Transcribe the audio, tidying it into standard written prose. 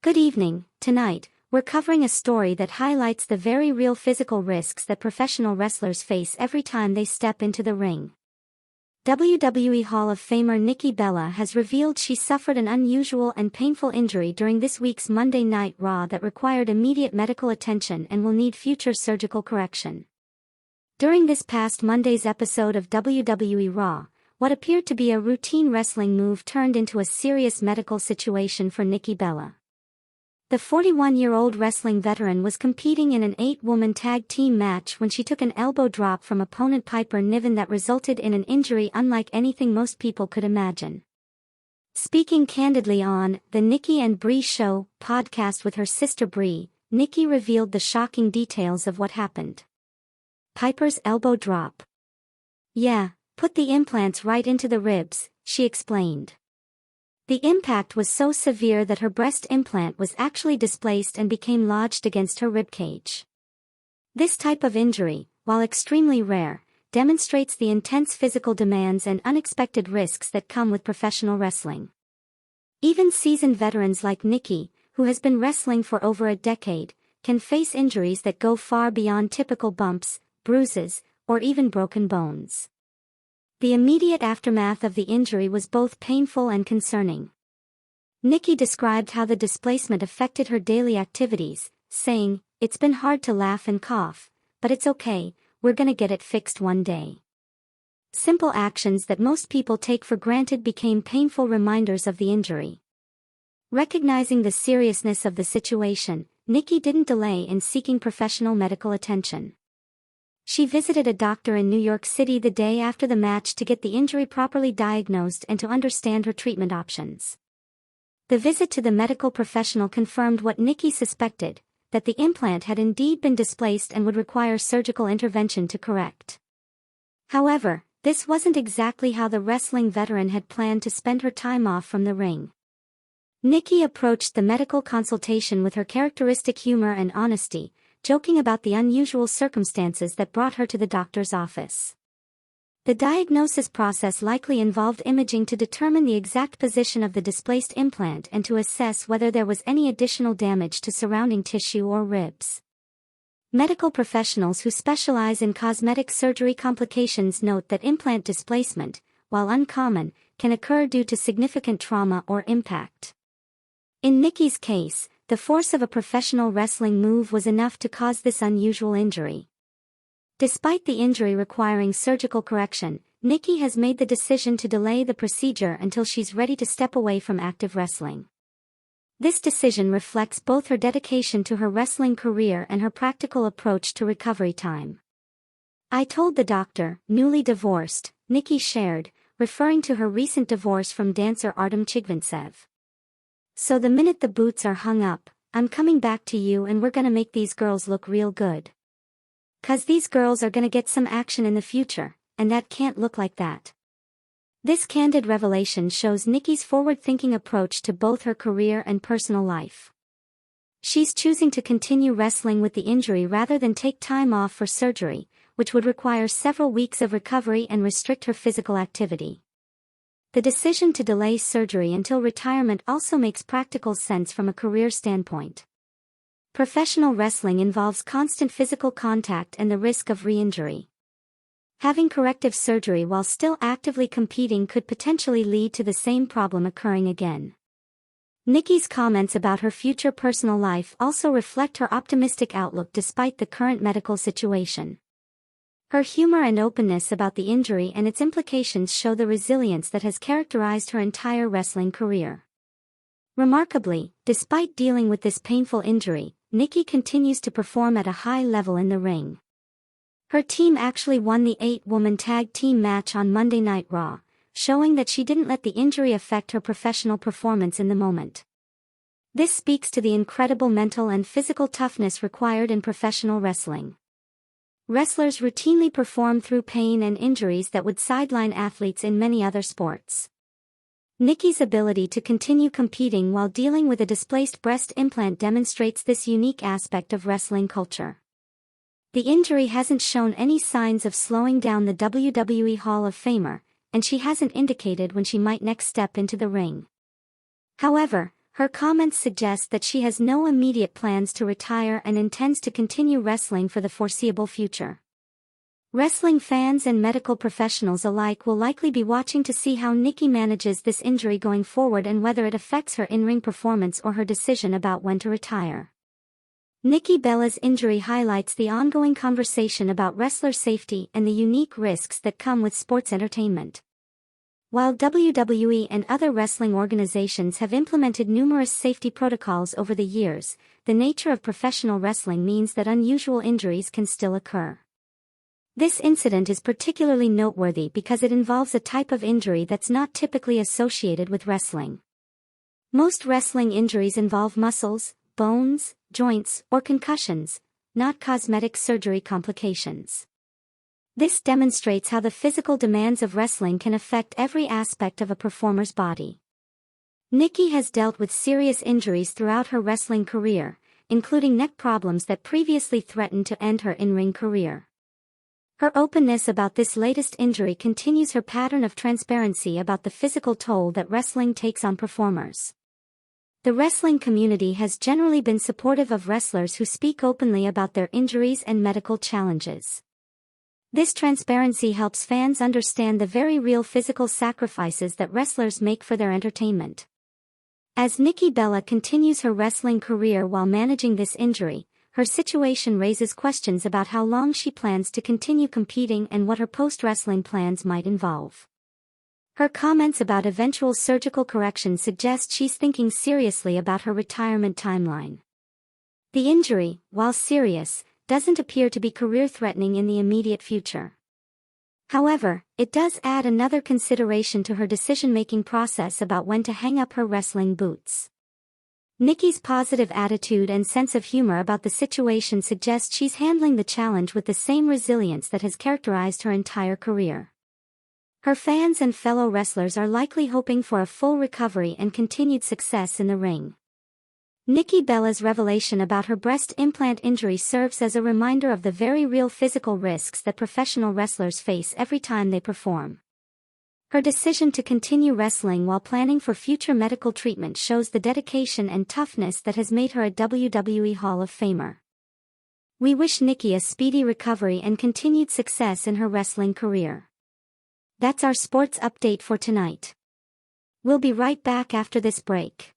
Good evening. Tonight, we're covering a story that highlights the very real physical risks that professional wrestlers face every time they step into the ring. WWE Hall of Famer Nikki Bella has revealed she suffered an unusual and painful injury during this week's Monday Night Raw that required immediate medical attention and will need future surgical correction. During this past Monday's episode of WWE Raw, what appeared to be a routine wrestling move turned into a serious medical situation for Nikki Bella. The 41-year-old wrestling veteran was competing in an 8-woman tag team match when she took an elbow drop from opponent Piper Niven that resulted in an injury unlike anything most people could imagine. Speaking candidly on The Nikki and Brie Show podcast with her sister Brie, Nikki revealed the shocking details of what happened. Piper's elbow drop. "Yeah, put the implants right into the ribs," she explained. The impact was so severe that her breast implant was actually displaced and became lodged against her ribcage. This type of injury, while extremely rare, demonstrates the intense physical demands and unexpected risks that come with professional wrestling. Even seasoned veterans like Nikki, who has been wrestling for over a decade, can face injuries that go far beyond typical bumps, bruises, or even broken bones. The immediate aftermath of the injury was both painful and concerning. Nikki described how the displacement affected her daily activities, saying, "It's been hard to laugh and cough, but it's okay, we're gonna get it fixed one day." Simple actions that most people take for granted became painful reminders of the injury. Recognizing the seriousness of the situation, Nikki didn't delay in seeking professional medical attention. She visited a doctor in New York City the day after the match to get the injury properly diagnosed and to understand her treatment options. The visit to the medical professional confirmed what Nikki suspected, that the implant had indeed been displaced and would require surgical intervention to correct. However, this wasn't exactly how the wrestling veteran had planned to spend her time off from the ring. Nikki approached the medical consultation with her characteristic humor and honesty, joking about the unusual circumstances that brought her to the doctor's office. The diagnosis process likely involved imaging to determine the exact position of the displaced implant and to assess whether there was any additional damage to surrounding tissue or ribs. Medical professionals who specialize in cosmetic surgery complications note that implant displacement, while uncommon, can occur due to significant trauma or impact. In Nikki's case, the force of a professional wrestling move was enough to cause this unusual injury. Despite the injury requiring surgical correction, Nikki has made the decision to delay the procedure until she's ready to step away from active wrestling. This decision reflects both her dedication to her wrestling career and her practical approach to recovery time. "I told the doctor, newly divorced," Nikki shared, referring to her recent divorce from dancer Artem Chigvintsev. "So the minute the boots are hung up, I'm coming back to you and we're gonna make these girls look real good. 'Cause these girls are gonna get some action in the future, and that can't look like that." This candid revelation shows Nikki's forward-thinking approach to both her career and personal life. She's choosing to continue wrestling with the injury rather than take time off for surgery, which would require several weeks of recovery and restrict her physical activity. The decision to delay surgery until retirement also makes practical sense from a career standpoint. Professional wrestling involves constant physical contact and the risk of re-injury. Having corrective surgery while still actively competing could potentially lead to the same problem occurring again. Nikki's comments about her future personal life also reflect her optimistic outlook despite the current medical situation. Her humor and openness about the injury and its implications show the resilience that has characterized her entire wrestling career. Remarkably, despite dealing with this painful injury, Nikki continues to perform at a high level in the ring. Her team actually won the 8-woman tag team match on Monday Night Raw, showing that she didn't let the injury affect her professional performance in the moment. This speaks to the incredible mental and physical toughness required in professional wrestling. Wrestlers routinely perform through pain and injuries that would sideline athletes in many other sports. Nikki's ability to continue competing while dealing with a displaced breast implant demonstrates this unique aspect of wrestling culture. The injury hasn't shown any signs of slowing down the WWE Hall of Famer, and she hasn't indicated when she might next step into the ring. However, Her comments suggest that she has no immediate plans to retire and intends to continue wrestling for the foreseeable future. Wrestling fans and medical professionals alike will likely be watching to see how Nikki manages this injury going forward and whether it affects her in-ring performance or her decision about when to retire. Nikki Bella's injury highlights the ongoing conversation about wrestler safety and the unique risks that come with sports entertainment. While WWE and other wrestling organizations have implemented numerous safety protocols over the years, the nature of professional wrestling means that unusual injuries can still occur. This incident is particularly noteworthy because it involves a type of injury that's not typically associated with wrestling. Most wrestling injuries involve muscles, bones, joints, or concussions, not cosmetic surgery complications. This demonstrates how the physical demands of wrestling can affect every aspect of a performer's body. Nikki has dealt with serious injuries throughout her wrestling career, including neck problems that previously threatened to end her in-ring career. Her openness about this latest injury continues her pattern of transparency about the physical toll that wrestling takes on performers. The wrestling community has generally been supportive of wrestlers who speak openly about their injuries and medical challenges. This transparency helps fans understand the very real physical sacrifices that wrestlers make for their entertainment. As Nikki Bella continues her wrestling career while managing this injury, her situation raises questions about how long she plans to continue competing and what her post-wrestling plans might involve. Her comments about eventual surgical correction suggest she's thinking seriously about her retirement timeline. The injury, while serious, doesn't appear to be career-threatening in the immediate future. However, it does add another consideration to her decision-making process about when to hang up her wrestling boots. Nikki's positive attitude and sense of humor about the situation suggest she's handling the challenge with the same resilience that has characterized her entire career. Her fans and fellow wrestlers are likely hoping for a full recovery and continued success in the ring. Nikki Bella's revelation about her breast implant injury serves as a reminder of the very real physical risks that professional wrestlers face every time they perform. Her decision to continue wrestling while planning for future medical treatment shows the dedication and toughness that has made her a WWE Hall of Famer. We wish Nikki a speedy recovery and continued success in her wrestling career. That's our sports update for tonight. We'll be right back after this break.